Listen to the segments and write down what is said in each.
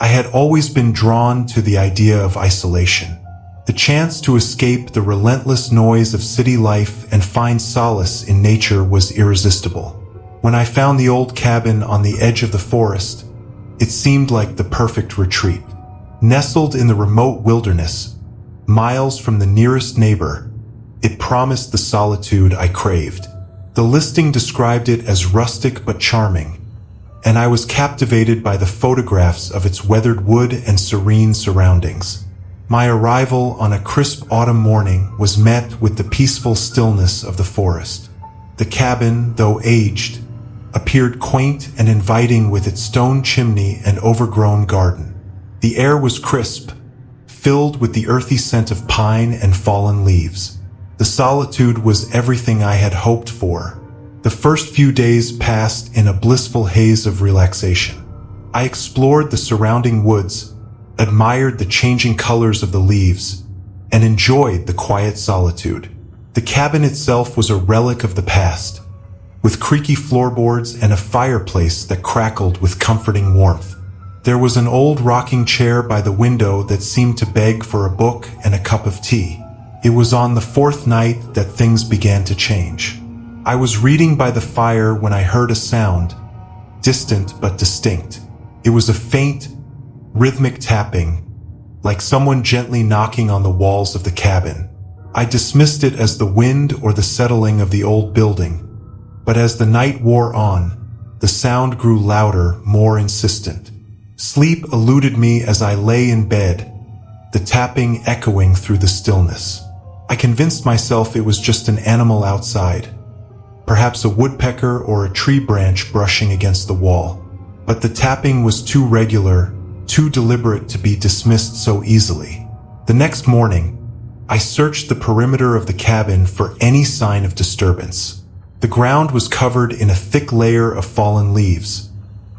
I had always been drawn to the idea of isolation. The chance to escape the relentless noise of city life and find solace in nature was irresistible. When I found the old cabin on the edge of the forest, it seemed like the perfect retreat. Nestled in the remote wilderness, miles from the nearest neighbor, it promised the solitude I craved. The listing described it as rustic but charming, and I was captivated by the photographs of its weathered wood and serene surroundings. My arrival on a crisp autumn morning was met with the peaceful stillness of the forest. The cabin, though aged, appeared quaint and inviting with its stone chimney and overgrown garden. The air was crisp, filled with the earthy scent of pine and fallen leaves. The solitude was everything I had hoped for. The first few days passed in a blissful haze of relaxation. I explored the surrounding woods, admired the changing colors of the leaves, and enjoyed the quiet solitude. The cabin itself was a relic of the past, with creaky floorboards and a fireplace that crackled with comforting warmth. There was an old rocking chair by the window that seemed to beg for a book and a cup of tea. It was on the fourth night that things began to change. I was reading by the fire when I heard a sound, distant but distinct. It was a faint, rhythmic tapping, like someone gently knocking on the walls of the cabin. I dismissed it as the wind or the settling of the old building, but as the night wore on, the sound grew louder, more insistent. Sleep eluded me as I lay in bed, the tapping echoing through the stillness. I convinced myself it was just an animal outside, perhaps a woodpecker or a tree branch brushing against the wall. But the tapping was too regular, too deliberate to be dismissed so easily. The next morning, I searched the perimeter of the cabin for any sign of disturbance. The ground was covered in a thick layer of fallen leaves,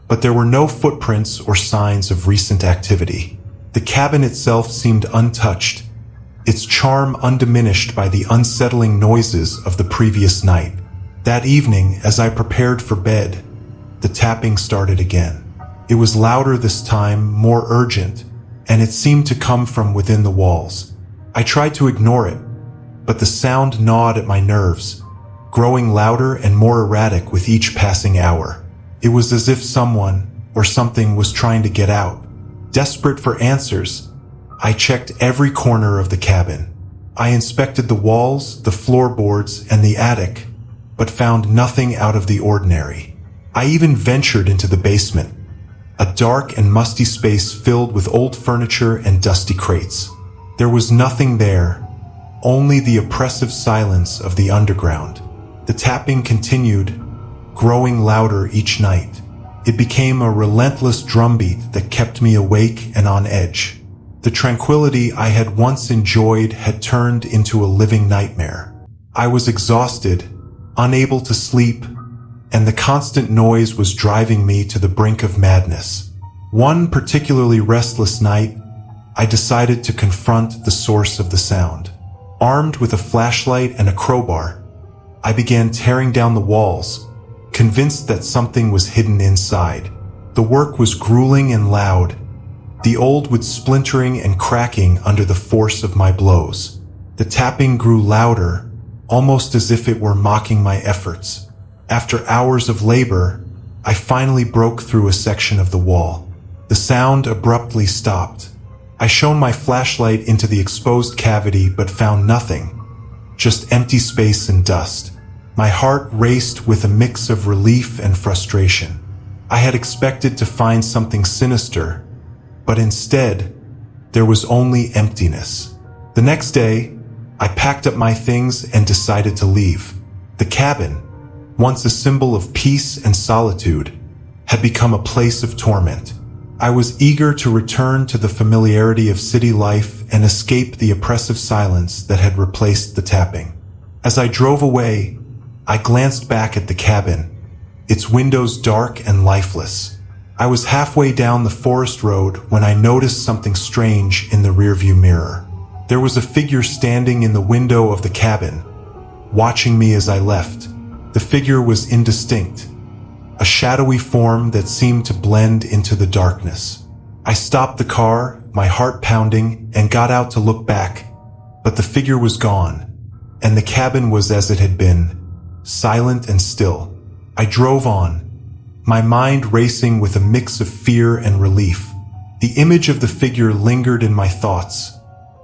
but there were no footprints or signs of recent activity. The cabin itself seemed untouched, its charm undiminished by the unsettling noises of the previous night. That evening, as I prepared for bed, the tapping started again. It was louder this time, more urgent, and it seemed to come from within the walls. I tried to ignore it, but the sound gnawed at my nerves, growing louder and more erratic with each passing hour. It was as if someone or something was trying to get out. Desperate for answers, I checked every corner of the cabin. I inspected the walls, the floorboards, and the attic, but found nothing out of the ordinary. I even ventured into the basement, a dark and musty space filled with old furniture and dusty crates. There was nothing there, only the oppressive silence of the underground. The tapping continued, growing louder each night. It became a relentless drumbeat that kept me awake and on edge. The tranquility I had once enjoyed had turned into a living nightmare. I was exhausted, unable to sleep, and the constant noise was driving me to the brink of madness. One particularly restless night, I decided to confront the source of the sound. Armed with a flashlight and a crowbar, I began tearing down the walls, convinced that something was hidden inside. The work was grueling and loud, the old wood splintering and cracking under the force of my blows. The tapping grew louder, almost as if it were mocking my efforts. After hours of labor, I finally broke through a section of the wall. The sound abruptly stopped. I shone my flashlight into the exposed cavity but found nothing, just empty space and dust. My heart raced with a mix of relief and frustration. I had expected to find something sinister, but instead, there was only emptiness. The next day, I packed up my things and decided to leave. The cabin, once a symbol of peace and solitude, had become a place of torment. I was eager to return to the familiarity of city life and escape the oppressive silence that had replaced the tapping. As I drove away, I glanced back at the cabin, its windows dark and lifeless. I was halfway down the forest road when I noticed something strange in the rearview mirror. There was a figure standing in the window of the cabin, watching me as I left. The figure was indistinct, a shadowy form that seemed to blend into the darkness. I stopped the car, my heart pounding, and got out to look back, but the figure was gone, and the cabin was as it had been, silent and still. I drove on, my mind racing with a mix of fear and relief. The image of the figure lingered in my thoughts,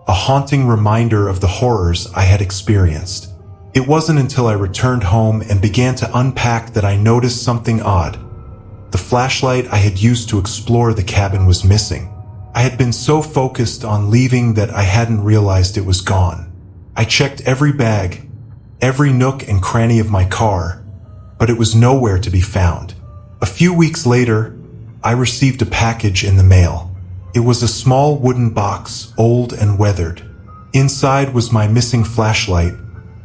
a haunting reminder of the horrors I had experienced. It wasn't until I returned home and began to unpack that I noticed something odd. The flashlight I had used to explore the cabin was missing. I had been so focused on leaving that I hadn't realized it was gone. I checked every bag, every nook and cranny of my car, but it was nowhere to be found. A few weeks later, I received a package in the mail. It was a small wooden box, old and weathered. Inside was my missing flashlight,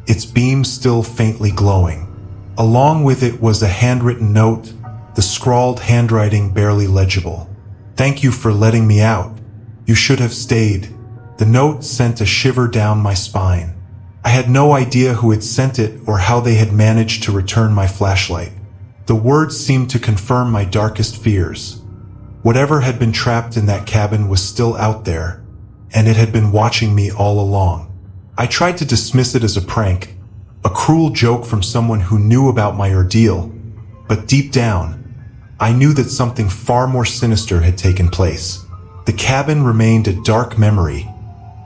its beam still faintly glowing. Along with it was a handwritten note, the scrawled handwriting barely legible. "Thank you for letting me out. You should have stayed." The note sent a shiver down my spine. I had no idea who had sent it or how they had managed to return my flashlight. The words seemed to confirm my darkest fears. Whatever had been trapped in that cabin was still out there, and it had been watching me all along. I tried to dismiss it as a prank, a cruel joke from someone who knew about my ordeal, but deep down, I knew that something far more sinister had taken place. The cabin remained a dark memory,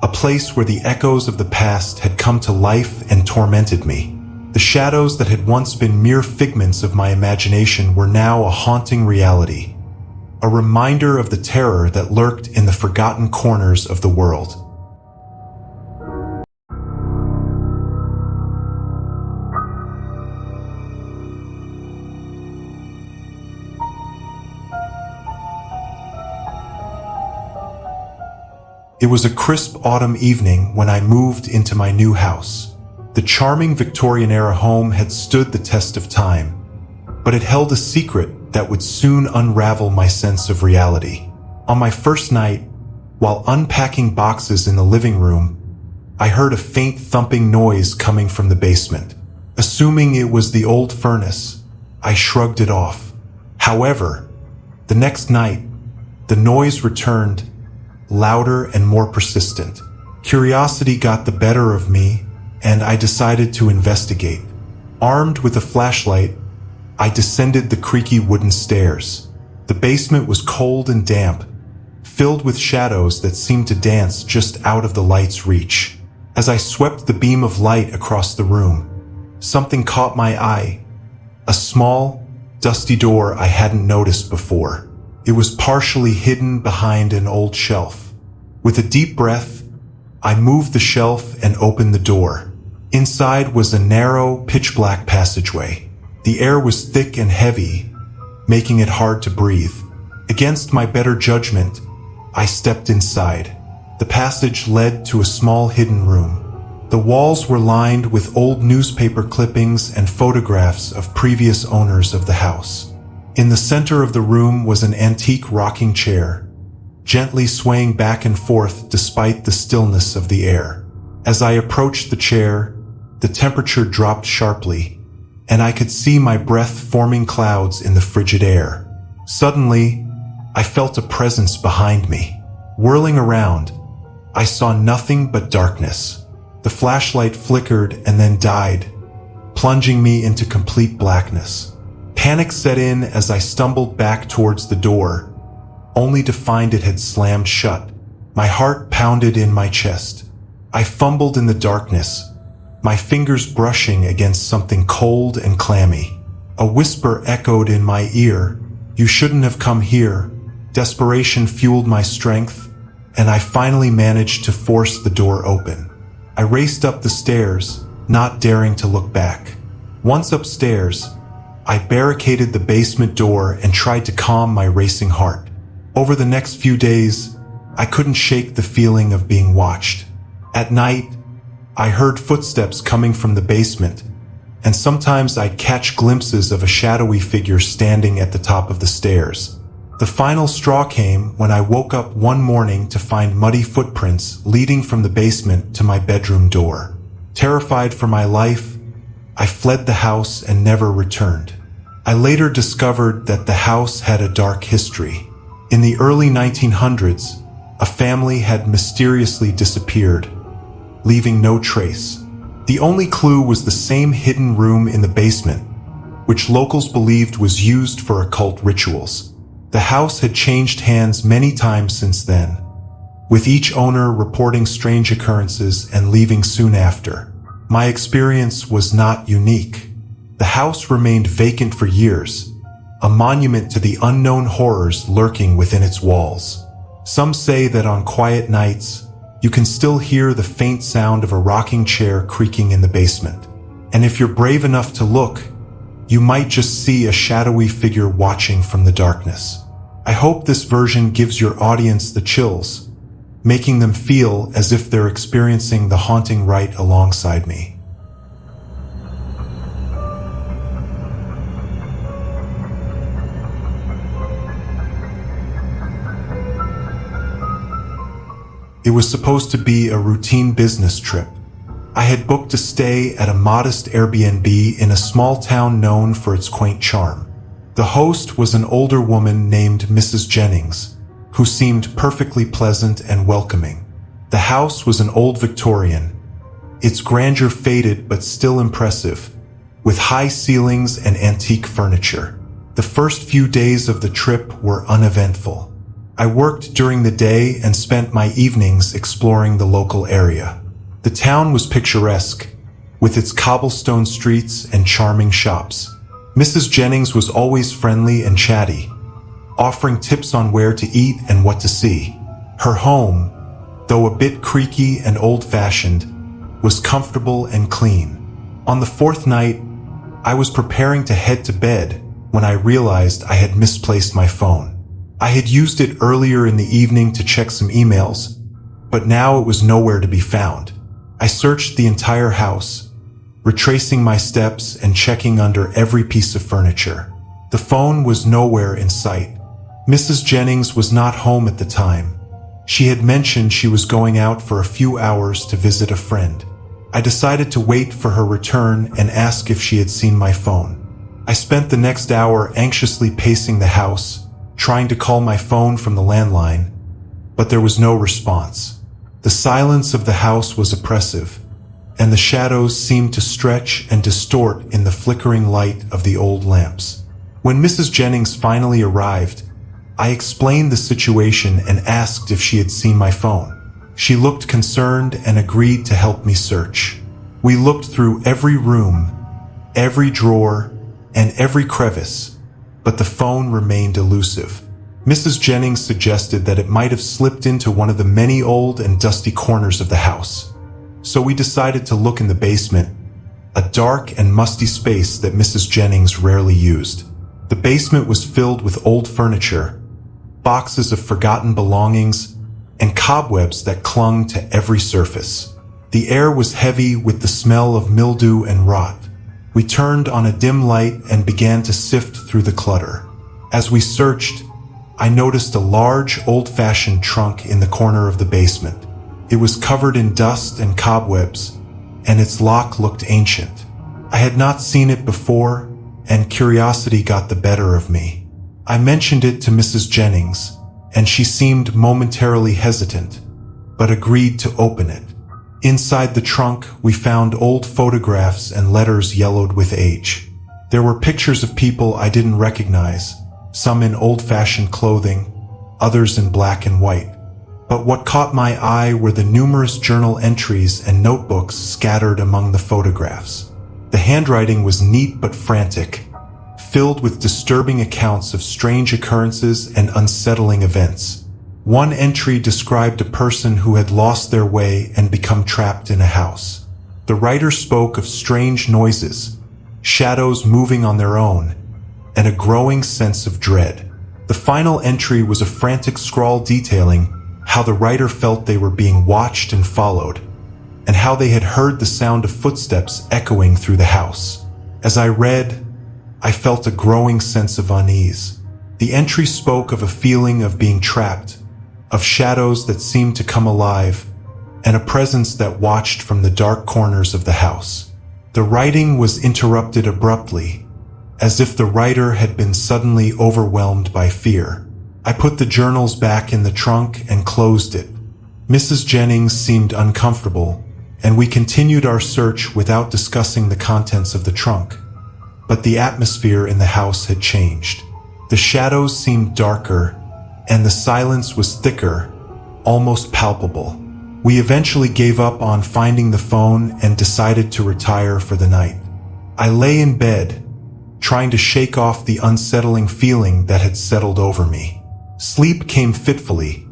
a place where the echoes of the past had come to life and tormented me. The shadows that had once been mere figments of my imagination were now a haunting reality, a reminder of the terror that lurked in the forgotten corners of the world. It was a crisp autumn evening when I moved into my new house. The charming Victorian-era home had stood the test of time, but it held a secret that would soon unravel my sense of reality. On my first night, while unpacking boxes in the living room, I heard a faint thumping noise coming from the basement. Assuming it was the old furnace, I shrugged it off. However, the next night, the noise returned, louder and more persistent. Curiosity got the better of me, and I decided to investigate. Armed with a flashlight, I descended the creaky wooden stairs. The basement was cold and damp, filled with shadows that seemed to dance just out of the light's reach. As I swept the beam of light across the room, something caught my eye. A small, dusty door I hadn't noticed before. It was partially hidden behind an old shelf. With a deep breath, I moved the shelf and opened the door. Inside was a narrow, pitch-black passageway. The air was thick and heavy, making it hard to breathe. Against my better judgment, I stepped inside. The passage led to a small hidden room. The walls were lined with old newspaper clippings and photographs of previous owners of the house. In the center of the room was an antique rocking chair, gently swaying back and forth despite the stillness of the air. As I approached the chair, the temperature dropped sharply, and I could see my breath forming clouds in the frigid air. Suddenly, I felt a presence behind me. Whirling around, I saw nothing but darkness. The flashlight flickered and then died, plunging me into complete blackness. Panic set in as I stumbled back towards the door, only to find it had slammed shut. My heart pounded in my chest. I fumbled in the darkness, my fingers brushing against something cold and clammy. A whisper echoed in my ear, "You shouldn't have come here." Desperation fueled my strength, and I finally managed to force the door open. I raced up the stairs, not daring to look back. Once upstairs, I barricaded the basement door and tried to calm my racing heart. Over the next few days, I couldn't shake the feeling of being watched. At night, I heard footsteps coming from the basement, and sometimes I'd catch glimpses of a shadowy figure standing at the top of the stairs. The final straw came when I woke up one morning to find muddy footprints leading from the basement to my bedroom door. Terrified for my life, I fled the house and never returned. I later discovered that the house had a dark history. In the early 1900s, a family had mysteriously disappeared, leaving no trace. The only clue was the same hidden room in the basement, which locals believed was used for occult rituals. The house had changed hands many times since then, with each owner reporting strange occurrences and leaving soon after. My experience was not unique. The house remained vacant for years, a monument to the unknown horrors lurking within its walls. Some say that on quiet nights, you can still hear the faint sound of a rocking chair creaking in the basement. And if you're brave enough to look, you might just see a shadowy figure watching from the darkness. I hope this version gives your audience the chills, making them feel as if they're experiencing the haunting right alongside me. It was supposed to be a routine business trip. I had booked a stay at a modest Airbnb in a small town known for its quaint charm. The host was an older woman named Mrs. Jennings, who seemed perfectly pleasant and welcoming. The house was an old Victorian, its grandeur faded but still impressive, with high ceilings and antique furniture. The first few days of the trip were uneventful. I worked during the day and spent my evenings exploring the local area. The town was picturesque, with its cobblestone streets and charming shops. Mrs. Jennings was always friendly and chatty, offering tips on where to eat and what to see. Her home, though a bit creaky and old-fashioned, was comfortable and clean. On the fourth night, I was preparing to head to bed when I realized I had misplaced my phone. I had used it earlier in the evening to check some emails, but now it was nowhere to be found. I searched the entire house, retracing my steps and checking under every piece of furniture. The phone was nowhere in sight. Mrs. Jennings was not home at the time. She had mentioned she was going out for a few hours to visit a friend. I decided to wait for her return and ask if she had seen my phone. I spent the next hour anxiously pacing the house, trying to call my phone from the landline, but there was no response. The silence of the house was oppressive, and the shadows seemed to stretch and distort in the flickering light of the old lamps. When Mrs. Jennings finally arrived, I explained the situation and asked if she had seen my phone. She looked concerned and agreed to help me search. We looked through every room, every drawer, and every crevice, but the phone remained elusive. Mrs. Jennings suggested that it might have slipped into one of the many old and dusty corners of the house. So we decided to look in the basement, a dark and musty space that Mrs. Jennings rarely used. The basement was filled with old furniture, boxes of forgotten belongings, and cobwebs that clung to every surface. The air was heavy with the smell of mildew and rot. We turned on a dim light and began to sift through the clutter. As we searched, I noticed a large, old-fashioned trunk in the corner of the basement. It was covered in dust and cobwebs, and its lock looked ancient. I had not seen it before, and curiosity got the better of me. I mentioned it to Mrs. Jennings, and she seemed momentarily hesitant, but agreed to open it. Inside the trunk, we found old photographs and letters yellowed with age. There were pictures of people I didn't recognize, some in old-fashioned clothing, others in black and white. But what caught my eye were the numerous journal entries and notebooks scattered among the photographs. The handwriting was neat but frantic, filled with disturbing accounts of strange occurrences and unsettling events. One entry described a person who had lost their way and become trapped in a house. The writer spoke of strange noises, shadows moving on their own, and a growing sense of dread. The final entry was a frantic scrawl detailing how the writer felt they were being watched and followed, and how they had heard the sound of footsteps echoing through the house. As I read, I felt a growing sense of unease. The entry spoke of a feeling of being trapped, of shadows that seemed to come alive, and a presence that watched from the dark corners of the house. The writing was interrupted abruptly, as if the writer had been suddenly overwhelmed by fear. I put the journals back in the trunk and closed it. Mrs. Jennings seemed uncomfortable, and we continued our search without discussing the contents of the trunk. But the atmosphere in the house had changed. The shadows seemed darker, and the silence was thicker, almost palpable. We eventually gave up on finding the phone and decided to retire for the night. I lay in bed, trying to shake off the unsettling feeling that had settled over me. Sleep came fitfully,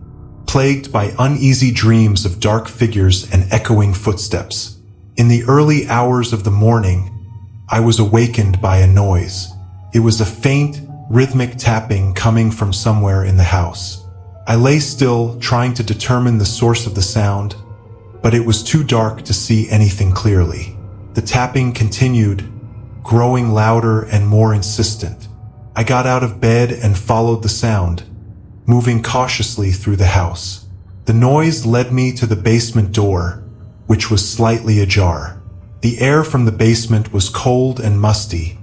plagued by uneasy dreams of dark figures and echoing footsteps. In the early hours of the morning, I was awakened by a noise. It was a faint, rhythmic tapping coming from somewhere in the house. I lay still, trying to determine the source of the sound, but it was too dark to see anything clearly. The tapping continued, growing louder and more insistent. I got out of bed and followed the sound, moving cautiously through the house. The noise led me to the basement door, which was slightly ajar. The air from the basement was cold and musty,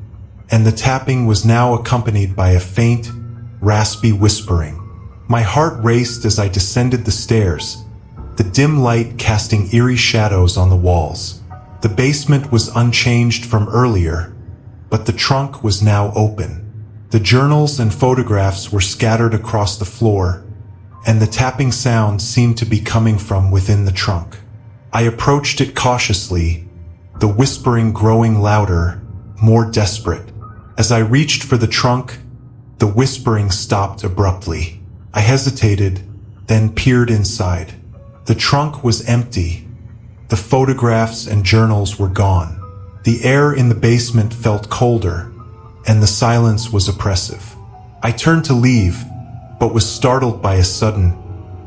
and the tapping was now accompanied by a faint, raspy whispering. My heart raced as I descended the stairs, the dim light casting eerie shadows on the walls. The basement was unchanged from earlier, but the trunk was now open. The journals and photographs were scattered across the floor, and the tapping sound seemed to be coming from within the trunk. I approached it cautiously, the whispering growing louder, more desperate. As I reached for the trunk, the whispering stopped abruptly. I hesitated, then peered inside. The trunk was empty. The photographs and journals were gone. The air in the basement felt colder, and the silence was oppressive. I turned to leave, but was startled by a sudden,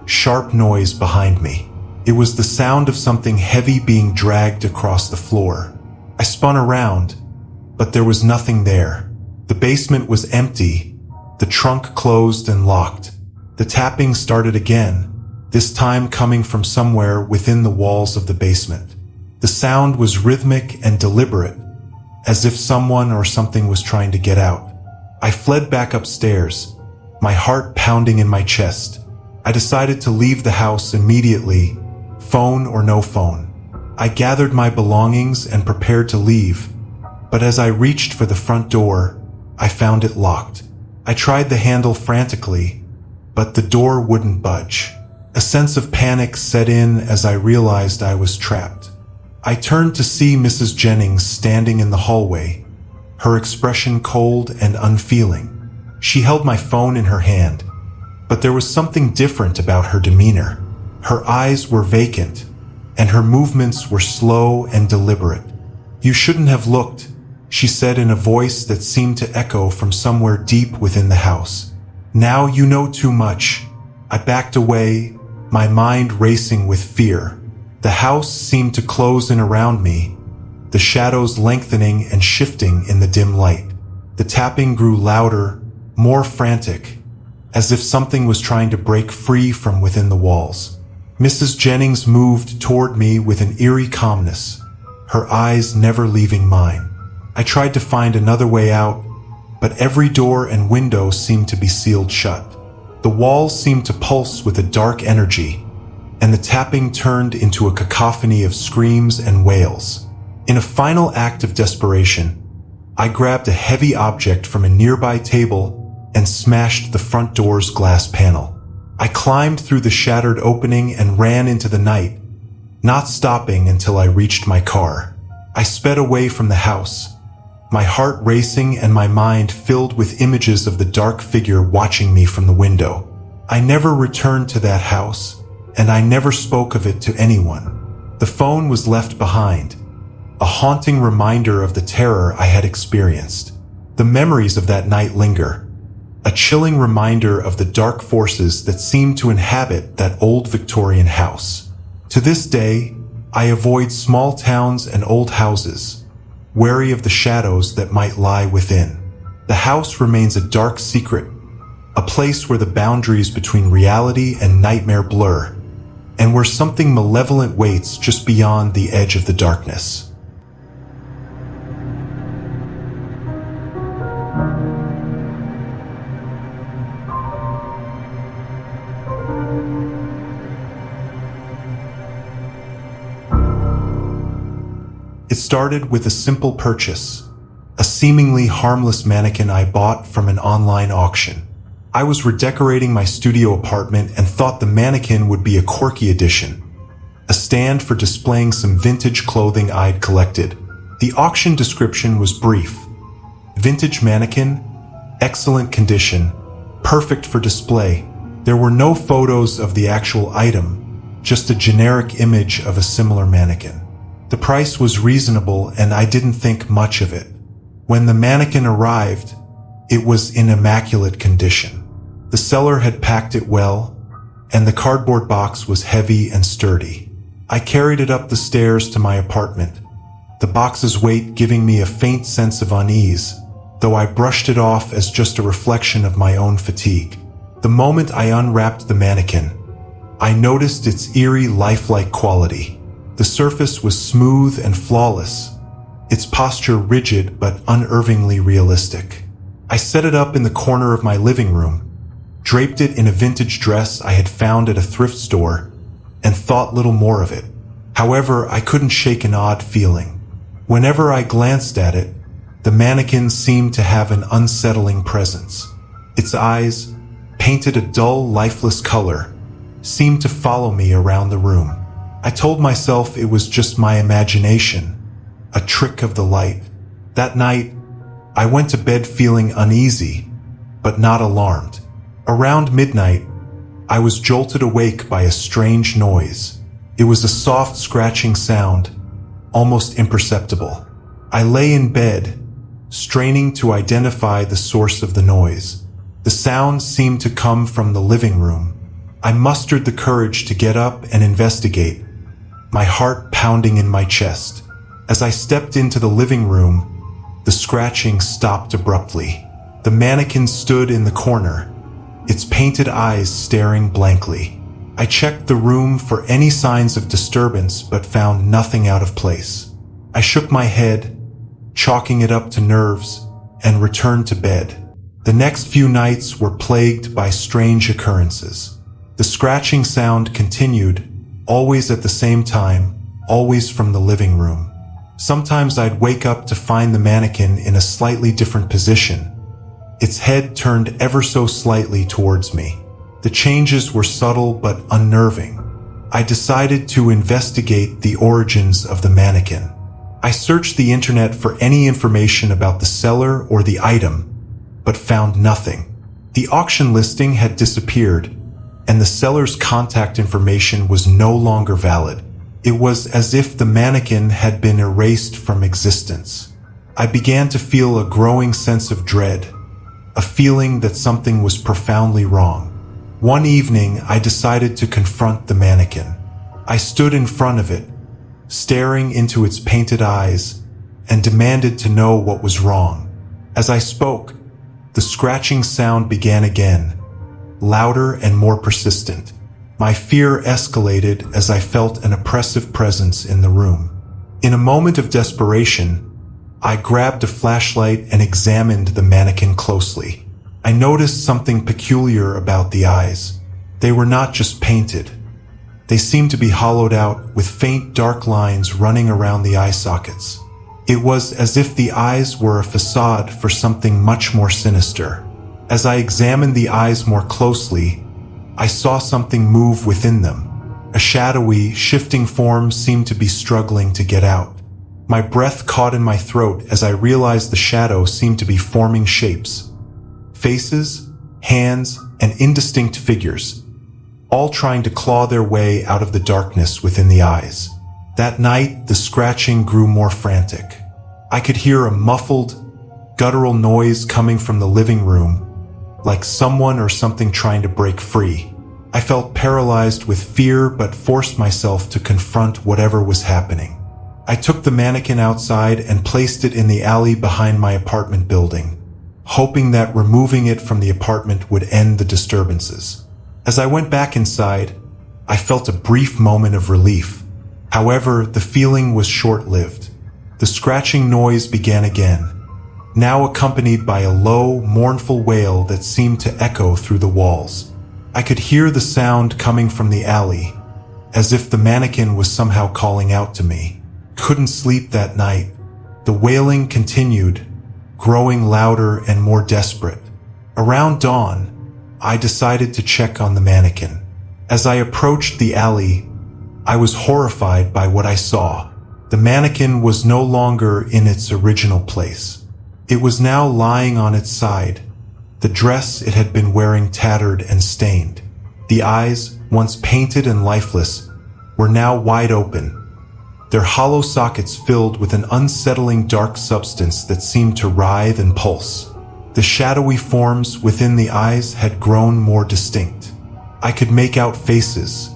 sharp noise behind me. It was the sound of something heavy being dragged across the floor. I spun around, but there was nothing there. The basement was empty, the trunk closed and locked. The tapping started again, this time coming from somewhere within the walls of the basement. The sound was rhythmic and deliberate, as if someone or something was trying to get out. I fled back upstairs, my heart pounding in my chest. I decided to leave the house immediately, phone or no phone. I gathered my belongings and prepared to leave, but as I reached for the front door, I found it locked. I tried the handle frantically, but the door wouldn't budge. A sense of panic set in as I realized I was trapped. I turned to see Mrs. Jennings standing in the hallway, her expression cold and unfeeling. She held my phone in her hand, but there was something different about her demeanor. Her eyes were vacant, and her movements were slow and deliberate. "You shouldn't have looked," she said in a voice that seemed to echo from somewhere deep within the house. "Now you know too much." I backed away, my mind racing with fear. The house seemed to close in around me, the shadows lengthening and shifting in the dim light. The tapping grew louder, more frantic, as if something was trying to break free from within the walls. Mrs. Jennings moved toward me with an eerie calmness, her eyes never leaving mine. I tried to find another way out, but every door and window seemed to be sealed shut. The walls seemed to pulse with a dark energy, and the tapping turned into a cacophony of screams and wails. In a final act of desperation, I grabbed a heavy object from a nearby table and smashed the front door's glass panel. I climbed through the shattered opening and ran into the night, not stopping until I reached my car. I sped away from the house, my heart racing and my mind filled with images of the dark figure watching me from the window. I never returned to that house, and I never spoke of it to anyone. The phone was left behind, a haunting reminder of the terror I had experienced. The memories of that night linger, a chilling reminder of the dark forces that seemed to inhabit that old Victorian house. To this day, I avoid small towns and old houses, wary of the shadows that might lie within. The house remains a dark secret, a place where the boundaries between reality and nightmare blur, and where something malevolent waits just beyond the edge of the darkness. It started with a simple purchase, a seemingly harmless mannequin I bought from an online auction. I was redecorating my studio apartment and thought the mannequin would be a quirky addition, a stand for displaying some vintage clothing I'd collected. The auction description was brief. Vintage mannequin, excellent condition, perfect for display. There were no photos of the actual item, just a generic image of a similar mannequin. The price was reasonable and I didn't think much of it. When the mannequin arrived, it was in immaculate condition. The seller had packed it well, and the cardboard box was heavy and sturdy. I carried it up the stairs to my apartment, the box's weight giving me a faint sense of unease, though I brushed it off as just a reflection of my own fatigue. The moment I unwrapped the mannequin, I noticed its eerie, lifelike quality. The surface was smooth and flawless, its posture rigid but unnervingly realistic. I set it up in the corner of my living room, draped it in a vintage dress I had found at a thrift store, and thought little more of it. However, I couldn't shake an odd feeling. Whenever I glanced at it, the mannequin seemed to have an unsettling presence. Its eyes, painted a dull, lifeless color, seemed to follow me around the room. I told myself it was just my imagination, a trick of the light. That night, I went to bed feeling uneasy, but not alarmed. Around midnight, I was jolted awake by a strange noise. It was a soft scratching sound, almost imperceptible. I lay in bed, straining to identify the source of the noise. The sound seemed to come from the living room. I mustered the courage to get up and investigate, my heart pounding in my chest. As I stepped into the living room, the scratching stopped abruptly. The mannequin stood in the corner, its painted eyes staring blankly. I checked the room for any signs of disturbance but found nothing out of place. I shook my head, chalking it up to nerves, and returned to bed. The next few nights were plagued by strange occurrences. The scratching sound continued, always at the same time, always from the living room. Sometimes I'd wake up to find the mannequin in a slightly different position, its head turned ever so slightly towards me. The changes were subtle but unnerving. I decided to investigate the origins of the mannequin. I searched the internet for any information about the seller or the item, but found nothing. The auction listing had disappeared, and the seller's contact information was no longer valid. It was as if the mannequin had been erased from existence. I began to feel a growing sense of dread, a feeling that something was profoundly wrong. One evening, I decided to confront the mannequin. I stood in front of it, staring into its painted eyes, and demanded to know what was wrong. As I spoke, the scratching sound began again, louder and more persistent. My fear escalated as I felt an oppressive presence in the room. In a moment of desperation, I grabbed a flashlight and examined the mannequin closely. I noticed something peculiar about the eyes. They were not just painted. They seemed to be hollowed out with faint dark lines running around the eye sockets. It was as if the eyes were a facade for something much more sinister. As I examined the eyes more closely, I saw something move within them. A shadowy, shifting form seemed to be struggling to get out. My breath caught in my throat as I realized the shadow seemed to be forming shapes. Faces, hands, and indistinct figures, all trying to claw their way out of the darkness within the eyes. That night, the scratching grew more frantic. I could hear a muffled, guttural noise coming from the living room, like someone or something trying to break free. I felt paralyzed with fear but forced myself to confront whatever was happening. I took the mannequin outside and placed it in the alley behind my apartment building, hoping that removing it from the apartment would end the disturbances. As I went back inside, I felt a brief moment of relief. However, the feeling was short-lived. The scratching noise began again, now accompanied by a low, mournful wail that seemed to echo through the walls. I could hear the sound coming from the alley, as if the mannequin was somehow calling out to me. couldn't sleep that night. The wailing continued, growing louder and more desperate. Around dawn, I decided to check on the mannequin. As I approached the alley, I was horrified by what I saw. The mannequin was no longer in its original place. It was now lying on its side. The dress it had been wearing tattered and stained. The eyes, once painted and lifeless, were now wide open, their hollow sockets filled with an unsettling dark substance that seemed to writhe and pulse. The shadowy forms within the eyes had grown more distinct. I could make out faces,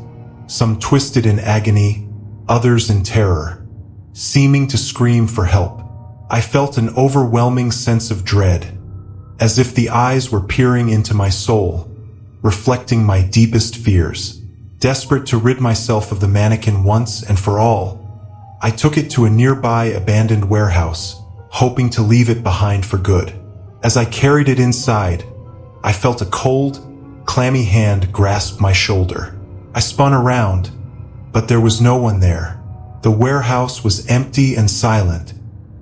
some twisted in agony, others in terror, seeming to scream for help. I felt an overwhelming sense of dread, as if the eyes were peering into my soul, reflecting my deepest fears. Desperate to rid myself of the mannequin once and for all, I took it to a nearby abandoned warehouse, hoping to leave it behind for good. As I carried it inside, I felt a cold, clammy hand grasp my shoulder. I spun around, but there was no one there. The warehouse was empty and silent,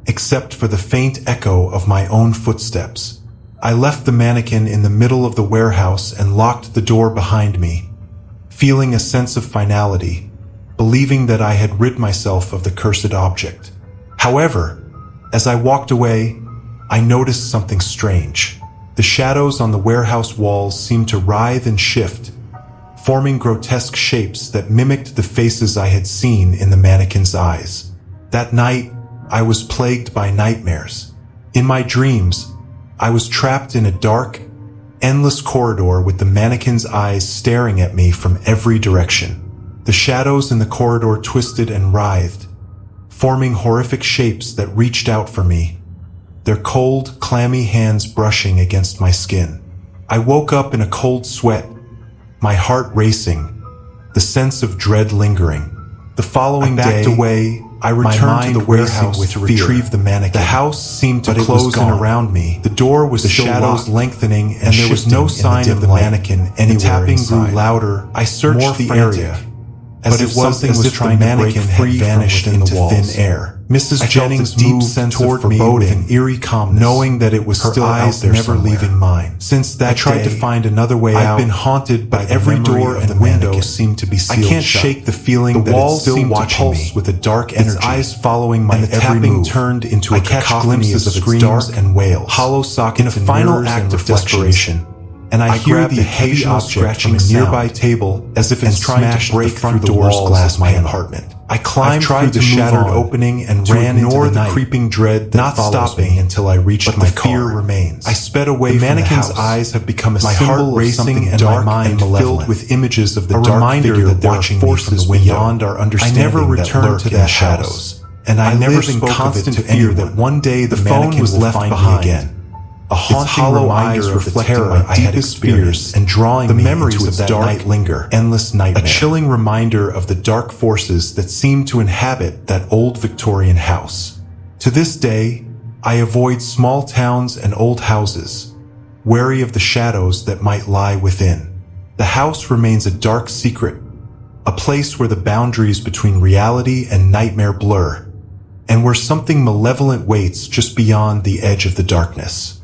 except for the faint echo of my own footsteps. I left the mannequin in the middle of the warehouse and locked the door behind me, feeling a sense of finality, believing that I had rid myself of the cursed object. However, as I walked away, I noticed something strange. The shadows on the warehouse walls seemed to writhe and shift, forming grotesque shapes that mimicked the faces I had seen in the mannequin's eyes. That night, I was plagued by nightmares. In my dreams, I was trapped in a dark, endless corridor with the mannequin's eyes staring at me from every direction. The shadows in the corridor twisted and writhed, forming horrific shapes that reached out for me, their cold, clammy hands brushing against my skin. I woke up in a cold sweat, my heart racing, the sense of dread lingering. The following day, I returned to the warehouse to retrieve the mannequin. The house seemed to close in around me. The door was still locked, lengthening, and there was no sign of the mannequin anywhere. The tapping grew louder. I searched the area, but it was as if the mannequin had vanished into thin air. Mrs. Jennings moved toward me with an eerie calmness, knowing that it was still out there never leaving mine. Since that I tried to find another way out. I've been haunted by every door and window seemed to be sealed shut. I can't shake the feeling that it still watching me with a dark energy. Its eyes following my every move. Turned into a cacophony of screams and wails, hollow sockets, in a final act of desperation. And I hear the heavy object scratching a nearby table as if it's trying to break through the walls glass of my apartment. I climbed through the shattered opening and ran into the creeping dread that follows me until I reached my car. Fear remains. I sped away from the mannequin's eyes have become a symbol of something and my mind filled with images of the dark figure that watching forces beyond our understanding. I never returned to that shadows, and I never spoke of it to fear that one day the phone was left behind again. A haunting reminder of the terror I had experienced and drawing the memories of that night linger, endless nightmare. A chilling reminder of the dark forces that seem to inhabit that old Victorian house. To this day, I avoid small towns and old houses, wary of the shadows that might lie within. The house remains a dark secret, a place where the boundaries between reality and nightmare blur, and where something malevolent waits just beyond the edge of the darkness.